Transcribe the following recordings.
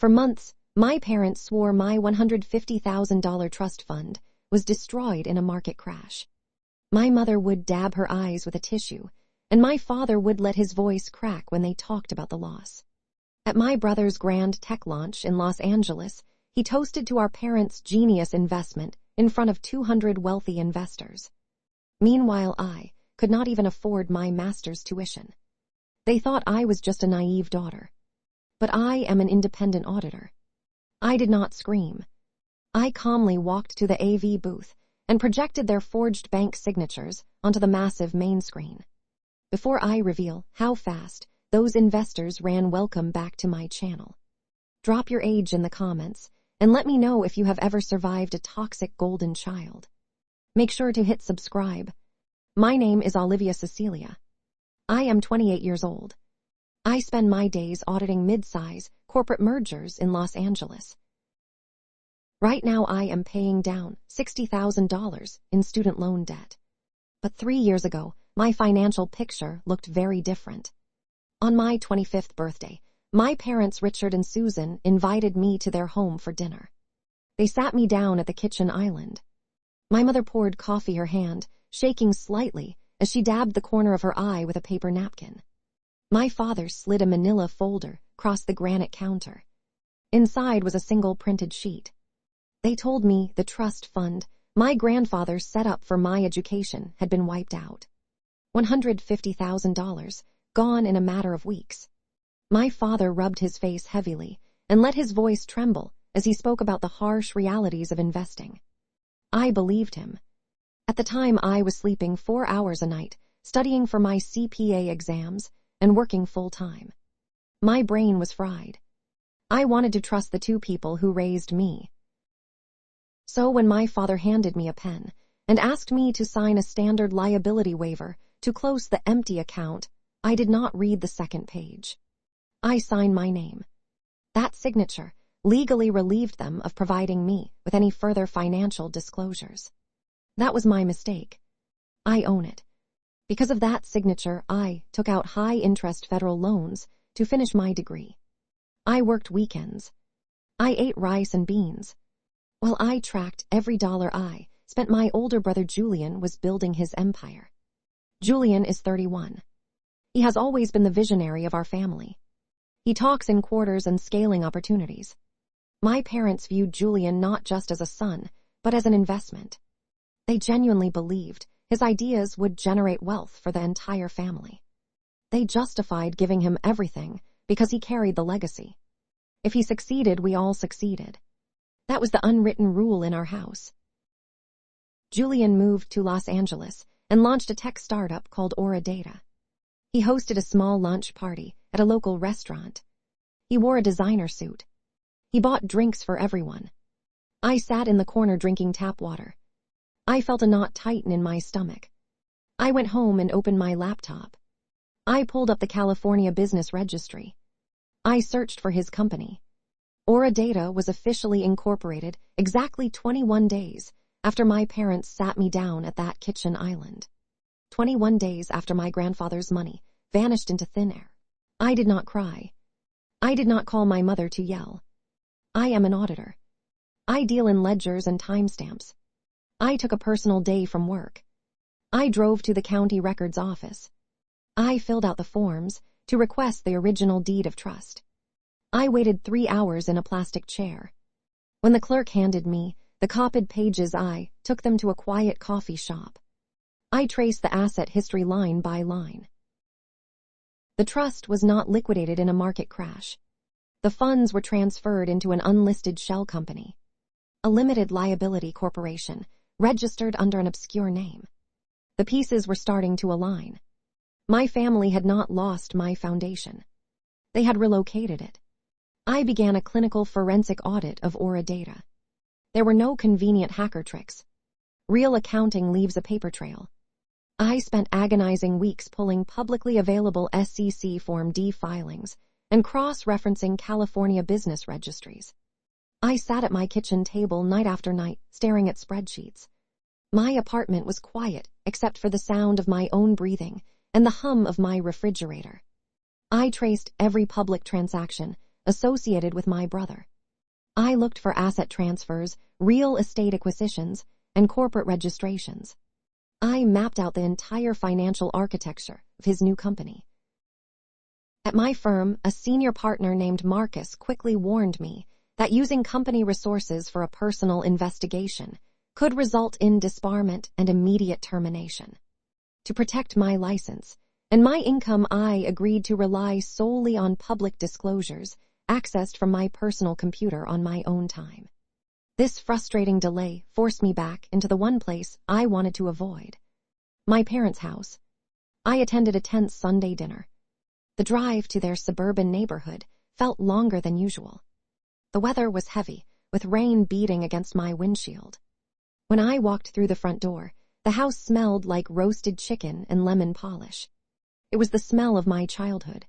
For months, my parents swore my $150,000 trust fund was destroyed in a market crash. My mother would dab her eyes with a tissue, and my father would let his voice crack when they talked about the loss. At my brother's grand tech launch in Los Angeles, he toasted to our parents' genius investment in front of 200 wealthy investors. Meanwhile, I could not even afford my master's tuition. They thought I was just a naive daughter. But I am an independent auditor. I did not scream. I calmly walked to the AV booth and projected their forged bank signatures onto the massive main screen. Before I reveal how fast those investors ran welcome back to my channel. Drop your age in the comments and let me know if you have ever survived a toxic golden child. Make sure to hit subscribe. My name is Olivia Cecilia. I am 28 years old. I spend my days auditing mid-size corporate mergers in Los Angeles. Right now I am paying down $60,000 in student loan debt. But 3 years ago, my financial picture looked very different. On my 25th birthday, my parents Richard and Susan invited me to their home for dinner. They sat me down at the kitchen island. My mother poured coffee her hand, shaking slightly as she dabbed the corner of her eye with a paper napkin. My father slid a manila folder across the granite counter. Inside was a single printed sheet. They told me the trust fund my grandfather set up for my education had been wiped out. $150,000 gone in a matter of weeks. My father rubbed his face heavily and let his voice tremble as he spoke about the harsh realities of investing. I believed him. At the time, I was sleeping 4 hours a night, studying for my CPA exams, and working full-time. My brain was fried. I wanted to trust the two people who raised me. So when my father handed me a pen and asked me to sign a standard liability waiver to close the empty account, I did not read the second page. I signed my name. That signature legally relieved them of providing me with any further financial disclosures. That was my mistake. I own it. Because of that signature, I took out high-interest federal loans to finish my degree. I worked weekends. I ate rice and beans. While I tracked every dollar I spent, my older brother Julian was building his empire. Julian is 31. He has always been the visionary of our family. He talks in quarters and scaling opportunities. My parents viewed Julian not just as a son, but as an investment. They genuinely believed his ideas would generate wealth for the entire family. They justified giving him everything because he carried the legacy. If he succeeded, we all succeeded. That was the unwritten rule in our house. Julian moved to Los Angeles and launched a tech startup called Auditor. He hosted a small lunch party at a local restaurant. He wore a designer suit. He bought drinks for everyone. I sat in the corner drinking tap water. I felt a knot tighten in my stomach. I went home and opened my laptop. I pulled up the California Business Registry. I searched for his company. Auditor was officially incorporated exactly 21 days after my parents sat me down at that kitchen island. 21 days after my grandfather's money vanished into thin air. I did not cry. I did not call my mother to yell. I am an auditor. I deal in ledgers and timestamps. I took a personal day from work. I drove to the county records office. I filled out the forms to request the original deed of trust. I waited 3 hours in a plastic chair. When the clerk handed me the copied pages, I took them to a quiet coffee shop. I traced the asset history line by line. The trust was not liquidated in a market crash. The funds were transferred into an unlisted shell company, a limited liability corporation registered under an obscure name. The pieces were starting to align. My family had not lost my foundation. They had relocated it. I began a clinical forensic audit of Auditor. There were no convenient hacker tricks. Real accounting leaves a paper trail. I spent agonizing weeks pulling publicly available SEC Form D filings and cross-referencing California business registries. I sat at my kitchen table night after night, staring at spreadsheets. My apartment was quiet, except for the sound of my own breathing and the hum of my refrigerator. I traced every public transaction associated with my brother. I looked for asset transfers, real estate acquisitions, and corporate registrations. I mapped out the entire financial architecture of his new company. At my firm, a senior partner named Marcus quickly warned me that using company resources for a personal investigation could result in disbarment and immediate termination. To protect my license and my income, I agreed to rely solely on public disclosures accessed from my personal computer on my own time. This frustrating delay forced me back into the one place I wanted to avoid: my parents' house. I attended a tense Sunday dinner. The drive to their suburban neighborhood felt longer than usual. The weather was heavy, with rain beating against my windshield. When I walked through the front door, the house smelled like roasted chicken and lemon polish. It was the smell of my childhood.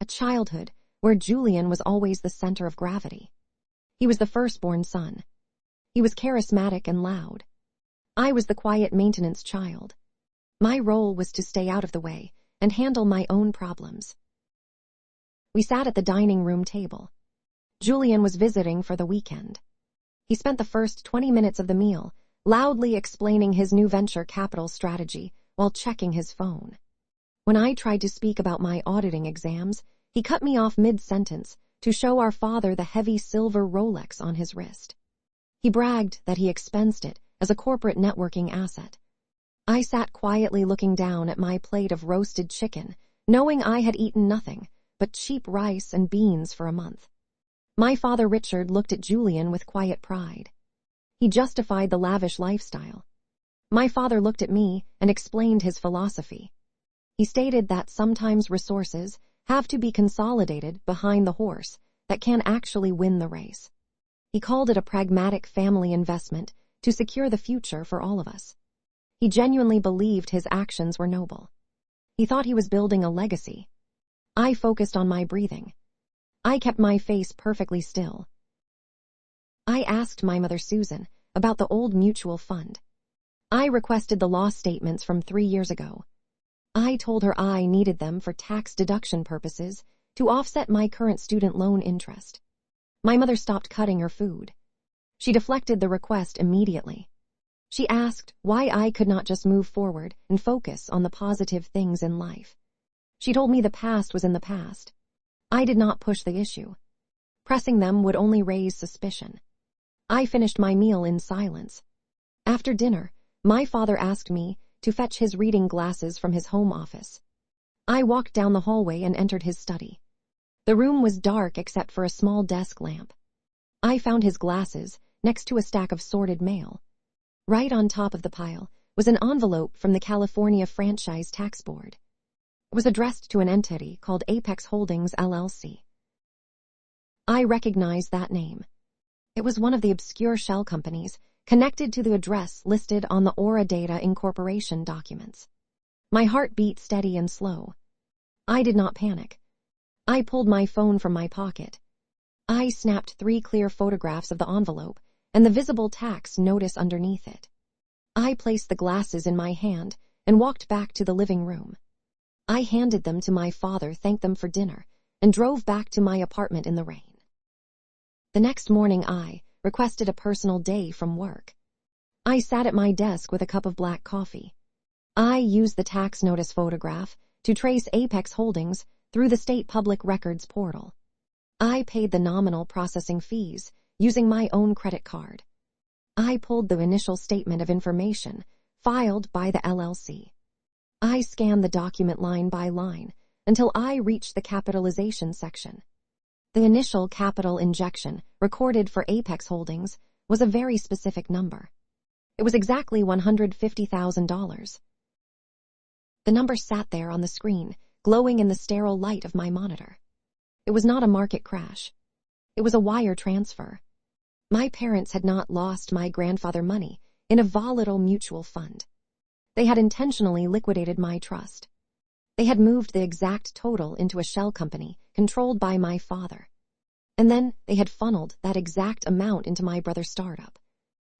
A childhood where Julian was always the center of gravity. He was the firstborn son. He was charismatic and loud. I was the quiet maintenance child. My role was to stay out of the way and handle my own problems. We sat at the dining room table. Julian was visiting for the weekend. He spent the first 20 minutes of the meal loudly explaining his new venture capital strategy while checking his phone. When I tried to speak about my auditing exams, he cut me off mid-sentence to show our father the heavy silver Rolex on his wrist. He bragged that he expensed it as a corporate networking asset. I sat quietly looking down at my plate of roasted chicken, knowing I had eaten nothing but cheap rice and beans for a month. My father Richard looked at Julian with quiet pride. He justified the lavish lifestyle. My father looked at me and explained his philosophy. He stated that sometimes resources have to be consolidated behind the horse that can actually win the race. He called it a pragmatic family investment to secure the future for all of us. He genuinely believed his actions were noble. He thought he was building a legacy. I focused on my breathing. I kept my face perfectly still. I asked my mother Susan about the old mutual fund. I requested the loss statements from 3 years ago. I told her I needed them for tax deduction purposes to offset my current student loan interest. My mother stopped cutting her food. She deflected the request immediately. She asked why I could not just move forward and focus on the positive things in life. She told me the past was in the past. I did not push the issue. Pressing them would only raise suspicion. I finished my meal in silence. After dinner, my father asked me to fetch his reading glasses from his home office. I walked down the hallway and entered his study. The room was dark except for a small desk lamp. I found his glasses next to a stack of sorted mail. Right on top of the pile was an envelope from the California Franchise Tax Board. It was addressed to an entity called Apex Holdings, LLC. I recognized that name. It was one of the obscure shell companies connected to the address listed on the Aura Data Incorporation documents. My heart beat steady and slow. I did not panic. I pulled my phone from my pocket. I snapped 3 clear photographs of the envelope and the visible tax notice underneath it. I placed the glasses in my hand and walked back to the living room. I handed them to my father, thanked them for dinner, and drove back to my apartment in the rain. The next morning I requested a personal day from work. I sat at my desk with a cup of black coffee. I used the tax notice photograph to trace Apex Holdings through the state public records portal. I paid the nominal processing fees using my own credit card. I pulled the initial statement of information filed by the LLC. I scanned the document line by line until I reached the capitalization section. The initial capital injection recorded for Apex Holdings was a very specific number. It was exactly $150,000. The number sat there on the screen, glowing in the sterile light of my monitor. It was not a market crash. It was a wire transfer. My parents had not lost my grandfather money in a volatile mutual fund. They had intentionally liquidated my trust. They had moved the exact total into a shell company controlled by my father. And then they had funneled that exact amount into my brother's startup.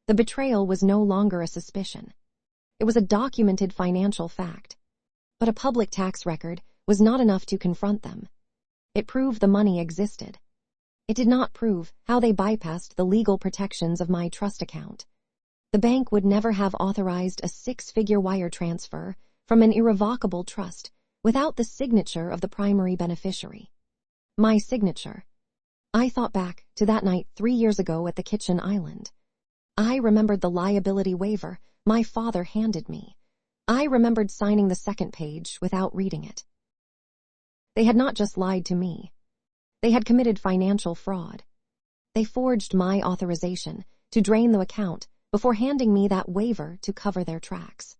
The betrayal was no longer a suspicion. It was a documented financial fact. But a public tax record was not enough to confront them. It proved the money existed. It did not prove how they bypassed the legal protections of my trust account. The bank would never have authorized a 6-figure wire transfer from an irrevocable trust without the signature of the primary beneficiary. My signature. I thought back to that night 3 years ago at the kitchen island. I remembered the liability waiver my father handed me. I remembered signing the second page without reading it. They had not just lied to me. They had committed financial fraud. They forged my authorization to drain the account before handing me that waiver to cover their tracks.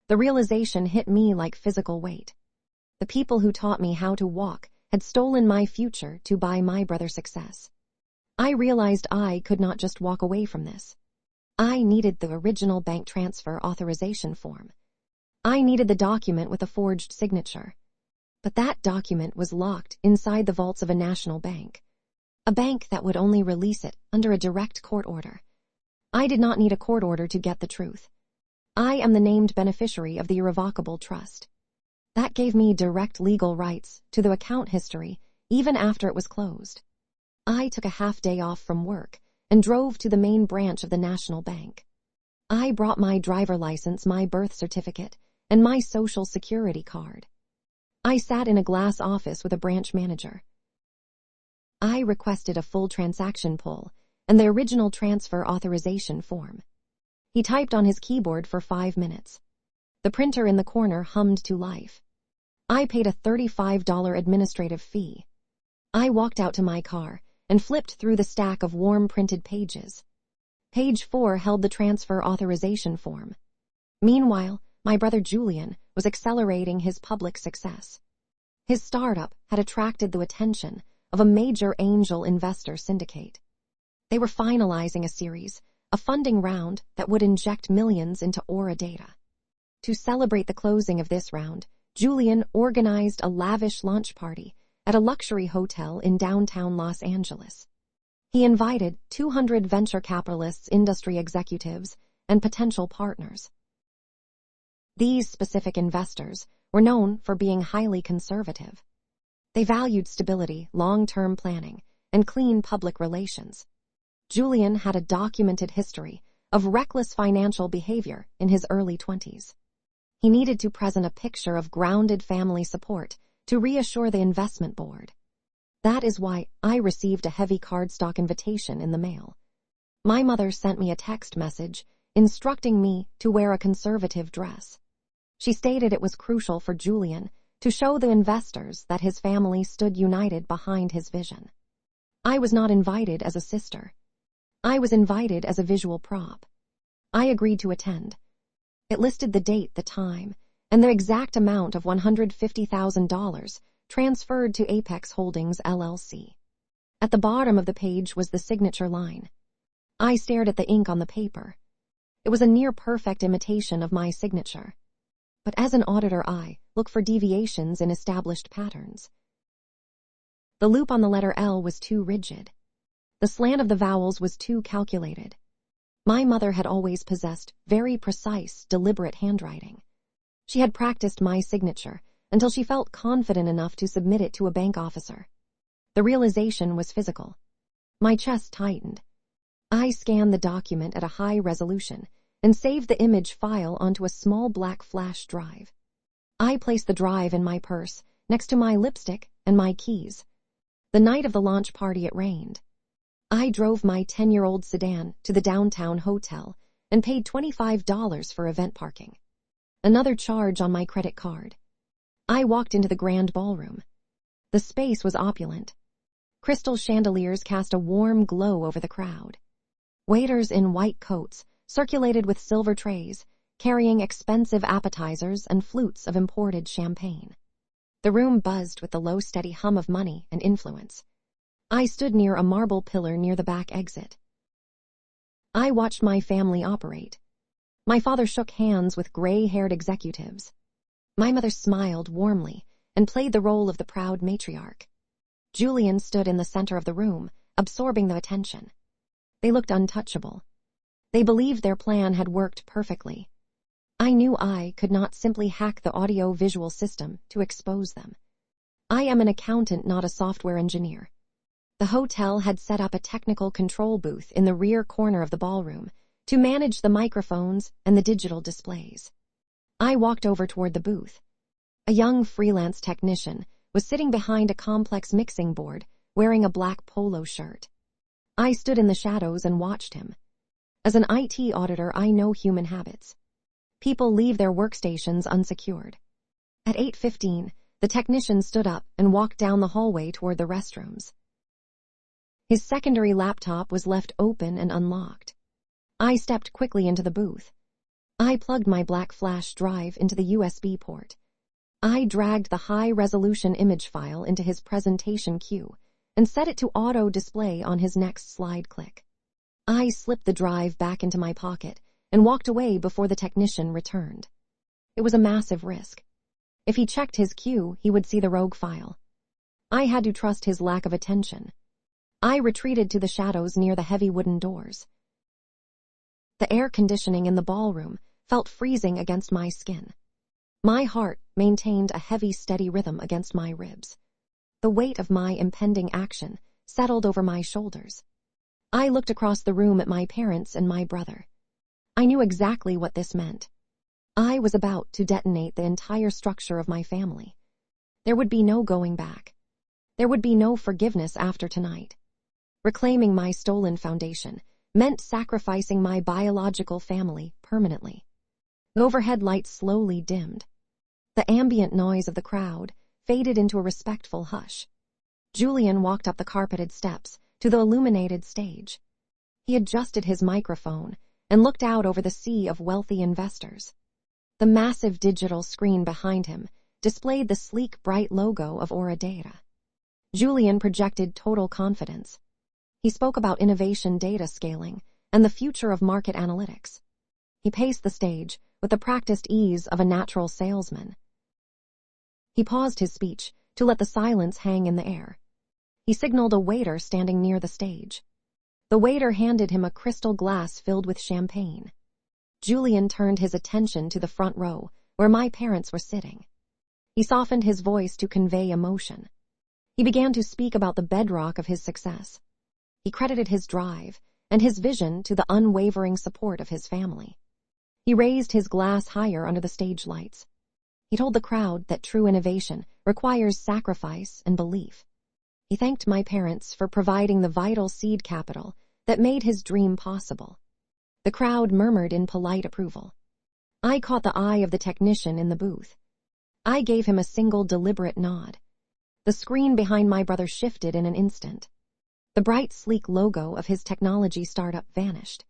The realization hit me like physical weight. The people who taught me how to walk had stolen my future to buy my brother's success. I realized I could not just walk away from this. I needed the original bank transfer authorization form. I needed the document with a forged signature. But that document was locked inside the vaults of a national bank. A bank that would only release it under a direct court order. I did not need a court order to get the truth. I am the named beneficiary of the irrevocable trust. That gave me direct legal rights to the account history even after it was closed. I took a half-day off from work and drove to the main branch of the national bank. I brought my driver license, my birth certificate, and my social security card. I sat in a glass office with a branch manager. I requested a full transaction pull and the original transfer authorization form. He typed on his keyboard for 5 minutes. The printer in the corner hummed to life. I paid a $35 administrative fee. I walked out to my car and flipped through the stack of warm printed pages. Page 4 held the transfer authorization form. Meanwhile, my brother Julian was accelerating his public success. His startup had attracted the attention of a major angel investor syndicate. They were finalizing a funding round that would inject millions into Aura data. To celebrate the closing of this round, Julian organized a lavish launch party at a luxury hotel in downtown Los Angeles. He invited 200 venture capitalists, industry executives, and potential partners. These specific investors were known for being highly conservative. They valued stability, long-term planning, and clean public relations. Julian had a documented history of reckless financial behavior in his early 20s. He needed to present a picture of grounded family support to reassure the investment board. That is why I received a heavy cardstock invitation in the mail. My mother sent me a text message instructing me to wear a conservative dress. She stated it was crucial for Julian to show the investors that his family stood united behind his vision. I was not invited as a sister. I was invited as a visual prop. I agreed to attend. It listed the date, the time, and the exact amount of $150,000 transferred to Apex Holdings, LLC. At the bottom of the page was the signature line. I stared at the ink on the paper. It was a near-perfect imitation of my signature. But as an auditor, I look for deviations in established patterns. The loop on the letter L was too rigid. The slant of the vowels was too calculated. My mother had always possessed very precise, deliberate handwriting. She had practiced my signature until she felt confident enough to submit it to a bank officer. The realization was physical. My chest tightened. I scanned the document at a high resolution and saved the image file onto a small black flash drive. I placed the drive in my purse next to my lipstick and my keys. The night of the launch party, it rained. I drove my 10-year-old sedan to the downtown hotel and paid $25 for event parking. Another charge on my credit card. I walked into the grand ballroom. The space was opulent. Crystal chandeliers cast a warm glow over the crowd. Waiters in white coats circulated with silver trays, carrying expensive appetizers and flutes of imported champagne. The room buzzed with the low, steady hum of money and influence. I stood near a marble pillar near the back exit. I watched my family operate. My father shook hands with gray-haired executives. My mother smiled warmly and played the role of the proud matriarch. Julian stood in the center of the room, absorbing the attention. They looked untouchable. They believed their plan had worked perfectly. I knew I could not simply hack the audio-visual system to expose them. I am an accountant, not a software engineer. The hotel had set up a technical control booth in the rear corner of the ballroom to manage the microphones and the digital displays. I walked over toward the booth. A young freelance technician was sitting behind a complex mixing board wearing a black polo shirt. I stood in the shadows and watched him. As an IT auditor, I know human habits. People leave their workstations unsecured. At 8:15, the technician stood up and walked down the hallway toward the restrooms. His secondary laptop was left open and unlocked. I stepped quickly into the booth. I plugged my black flash drive into the USB port. I dragged the high-resolution image file into his presentation queue and set it to auto-display on his next slide click. I slipped the drive back into my pocket and walked away before the technician returned. It was a massive risk. If he checked his queue, he would see the rogue file. I had to trust his lack of attention. I retreated to the shadows near the heavy wooden doors. The air conditioning in the ballroom felt freezing against my skin. My heart maintained a heavy, steady rhythm against my ribs. The weight of my impending action settled over my shoulders. I looked across the room at my parents and my brother. I knew exactly what this meant. I was about to detonate the entire structure of my family. There would be no going back. There would be no forgiveness after tonight. Reclaiming my stolen foundation meant sacrificing my biological family permanently. The overhead lights slowly dimmed. The ambient noise of the crowd faded into a respectful hush. Julian walked up the carpeted steps to the illuminated stage. He adjusted his microphone and looked out over the sea of wealthy investors. The massive digital screen behind him displayed the sleek, bright logo of Aura Data. Julian projected total confidence. He spoke about innovation, data scaling, and the future of market analytics. He paced the stage with the practiced ease of a natural salesman. He paused his speech to let the silence hang in the air. He signaled a waiter standing near the stage. The waiter handed him a crystal glass filled with champagne. Julian turned his attention to the front row, where my parents were sitting. He softened his voice to convey emotion. He began to speak about the bedrock of his success. He credited his drive and his vision to the unwavering support of his family. He raised his glass higher under the stage lights. He told the crowd that true innovation requires sacrifice and belief. He thanked my parents for providing the vital seed capital that made his dream possible. The crowd murmured in polite approval. I caught the eye of the technician in the booth. I gave him a single deliberate nod. The screen behind my brother shifted in an instant. The bright, sleek logo of his technology startup vanished.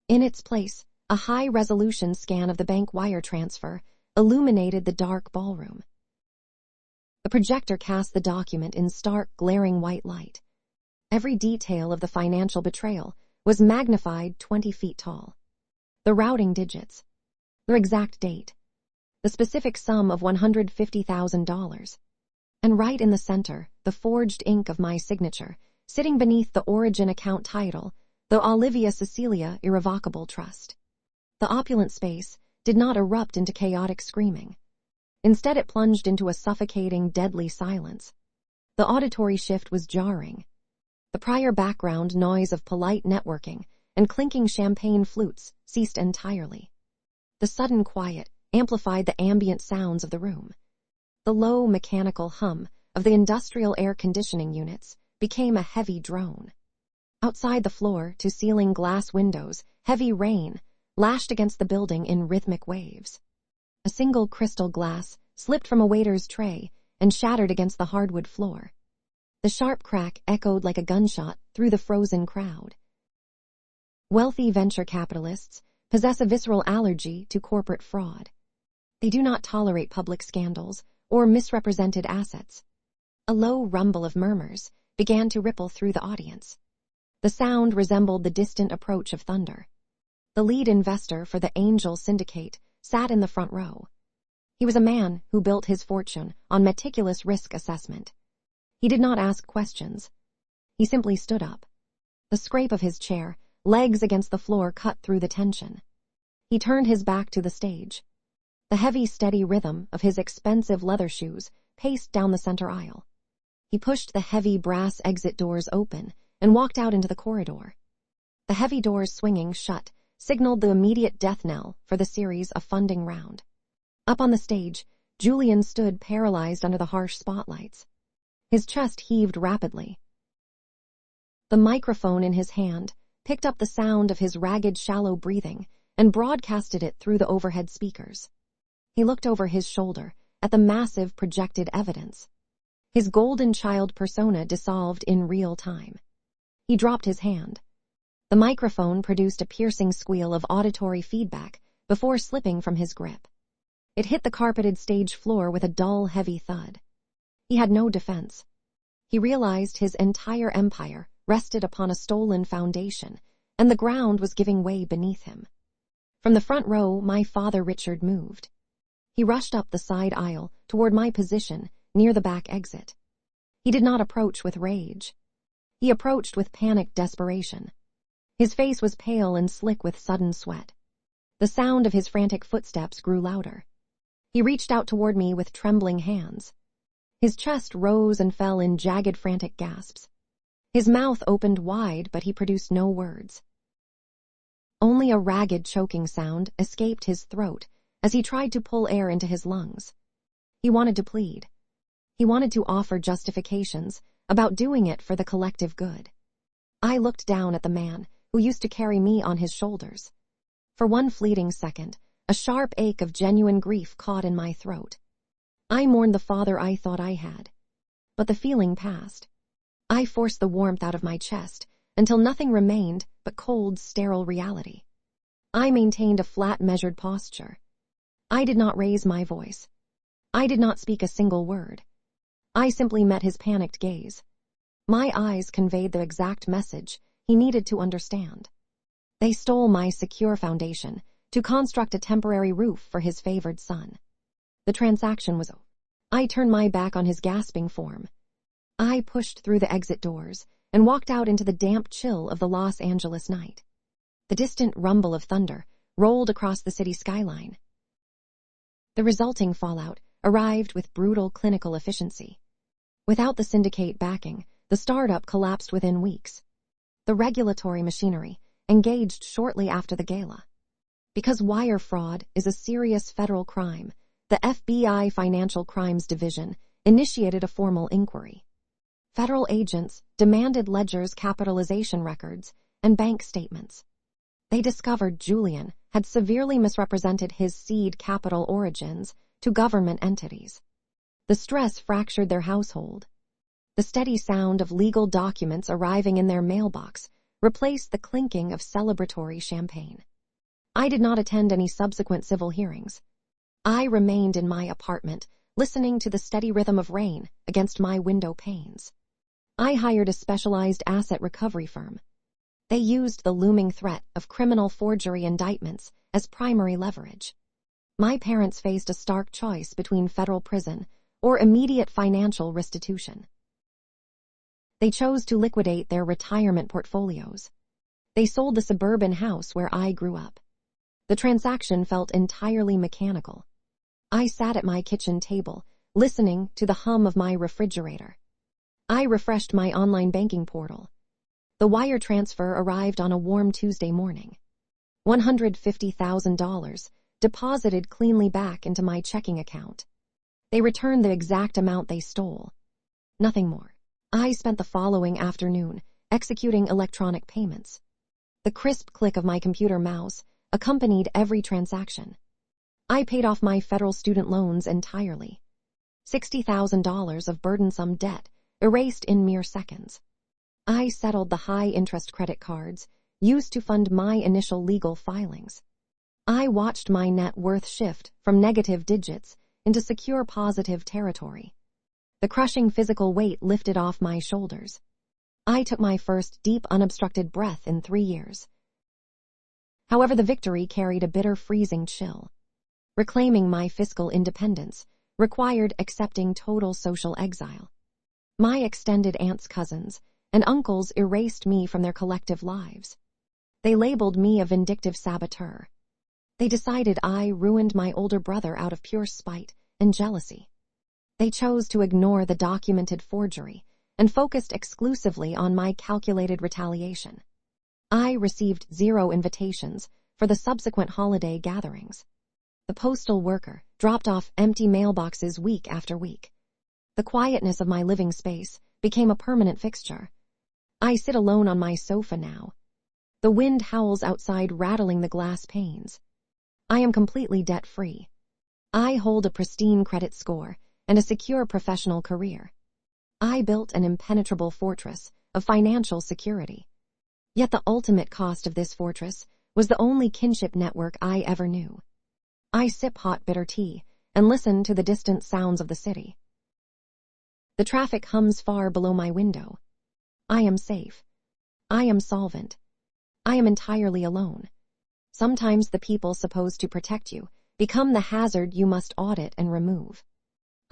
In its place, a high-resolution scan of the bank wire transfer illuminated the dark ballroom. The projector cast the document in stark, glaring white light. Every detail of the financial betrayal was magnified 20 feet tall. The routing digits, their exact date, the specific sum of $150,000. And right in the center, the forged ink of my signature, sitting beneath the origin account title, the Olivia Cecilia Irrevocable Trust. The opulent space did not erupt into chaotic screaming. Instead, it plunged into a suffocating, deadly silence. The auditory shift was jarring. The prior background noise of polite networking and clinking champagne flutes ceased entirely. The sudden quiet amplified the ambient sounds of the room. The low mechanical hum of the industrial air conditioning units became a heavy drone. Outside the floor-to-ceiling glass windows, heavy rain lashed against the building in rhythmic waves. A single crystal glass slipped from a waiter's tray and shattered against the hardwood floor. The sharp crack echoed like a gunshot through the frozen crowd. Wealthy venture capitalists possess a visceral allergy to corporate fraud. They do not tolerate public scandals or misrepresented assets. A low rumble of murmurs began to ripple through the audience. The sound resembled the distant approach of thunder. The lead investor for the Angel Syndicate sat in the front row. He was a man who built his fortune on meticulous risk assessment. He did not ask questions. He simply stood up. The scrape of his chair, legs against the floor, cut through the tension. He turned his back to the stage. The heavy, steady rhythm of his expensive leather shoes paced down the center aisle. He pushed the heavy brass exit doors open and walked out into the corridor. The heavy doors swinging shut signaled the immediate death knell for the series of funding round. Up on the stage, Julian stood paralyzed under the harsh spotlights. His chest heaved rapidly. The microphone in his hand picked up the sound of his ragged, shallow breathing and broadcasted it through the overhead speakers. He looked over his shoulder at the massive projected evidence. His golden child persona dissolved in real time. He dropped his hand. The microphone produced a piercing squeal of auditory feedback before slipping from his grip. It hit the carpeted stage floor with a dull, heavy thud. He had no defense. He realized his entire empire rested upon a stolen foundation, and the ground was giving way beneath him. From the front row, my father Richard moved. He rushed up the side aisle toward my position near the back exit. He did not approach with rage. He approached with panicked desperation. His face was pale and slick with sudden sweat. The sound of his frantic footsteps grew louder. He reached out toward me with trembling hands. His chest rose and fell in jagged, frantic gasps. His mouth opened wide, but he produced no words. Only a ragged, choking sound escaped his throat as he tried to pull air into his lungs. He wanted to plead. He wanted to offer justifications about doing it for the collective good. I looked down at the man who used to carry me on his shoulders. For one fleeting second, a sharp ache of genuine grief caught in my throat. I mourned the father I thought I had. But the feeling passed. I forced the warmth out of my chest until nothing remained but cold, sterile reality. I maintained a flat, measured posture. I did not raise my voice. I did not speak a single word. I simply met his panicked gaze. My eyes conveyed the exact message he needed to understand. They stole my secure foundation to construct a temporary roof for his favored son. The transaction was over. I turned my back on his gasping form. I pushed through the exit doors and walked out into the damp chill of the Los Angeles night. The distant rumble of thunder rolled across the city skyline. The resulting fallout arrived with brutal clinical efficiency. Without the syndicate backing, the startup collapsed within weeks. The regulatory machinery engaged shortly after the gala. Because wire fraud is a serious federal crime, the FBI Financial Crimes Division initiated a formal inquiry. Federal agents demanded Ledger's capitalization records and bank statements. They discovered Julian had severely misrepresented his seed capital origins to government entities. The stress fractured their household. The steady sound of legal documents arriving in their mailbox replaced the clinking of celebratory champagne. I did not attend any subsequent civil hearings. I remained in my apartment, listening to the steady rhythm of rain against my window panes. I hired a specialized asset recovery firm. They used the looming threat of criminal forgery indictments as primary leverage. My parents faced a stark choice between federal prison or immediate financial restitution. They chose to liquidate their retirement portfolios. They sold the suburban house where I grew up. The transaction felt entirely mechanical. I sat at my kitchen table, listening to the hum of my refrigerator. I refreshed my online banking portal. The wire transfer arrived on a warm Tuesday morning. $150,000 deposited cleanly back into my checking account. They returned the exact amount they stole. Nothing more. I spent the following afternoon executing electronic payments. The crisp click of my computer mouse accompanied every transaction. I paid off my federal student loans entirely. $60,000 of burdensome debt erased in mere seconds. I settled the high-interest credit cards used to fund my initial legal filings. I watched my net worth shift from negative digits into secure positive territory. The crushing physical weight lifted off my shoulders. I took my first deep, unobstructed breath in 3 years. However, the victory carried a bitter, freezing chill. Reclaiming my fiscal independence required accepting total social exile. My extended aunts, cousins, and uncles erased me from their collective lives. They labeled me a vindictive saboteur. They decided I ruined my older brother out of pure spite and jealousy. They chose to ignore the documented forgery and focused exclusively on my calculated retaliation. I received 0 invitations for the subsequent holiday gatherings. The postal worker dropped off empty mailboxes week after week. The quietness of my living space became a permanent fixture. I sit alone on my sofa now. The wind howls outside, rattling the glass panes. I am completely debt-free. I hold a pristine credit score and a secure professional career. I built an impenetrable fortress of financial security. Yet the ultimate cost of this fortress was the only kinship network I ever knew. I sip hot bitter tea and listen to the distant sounds of the city. The traffic hums far below my window. I am safe. I am solvent. I am entirely alone. Sometimes the people supposed to protect you become the hazard you must audit and remove.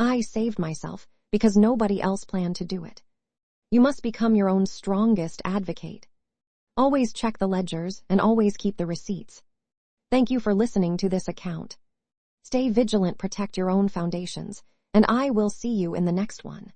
I saved myself because nobody else planned to do it. You must become your own strongest advocate. Always check the ledgers and always keep the receipts. Thank you for listening to this account. Stay vigilant, protect your own foundations, and I will see you in the next one.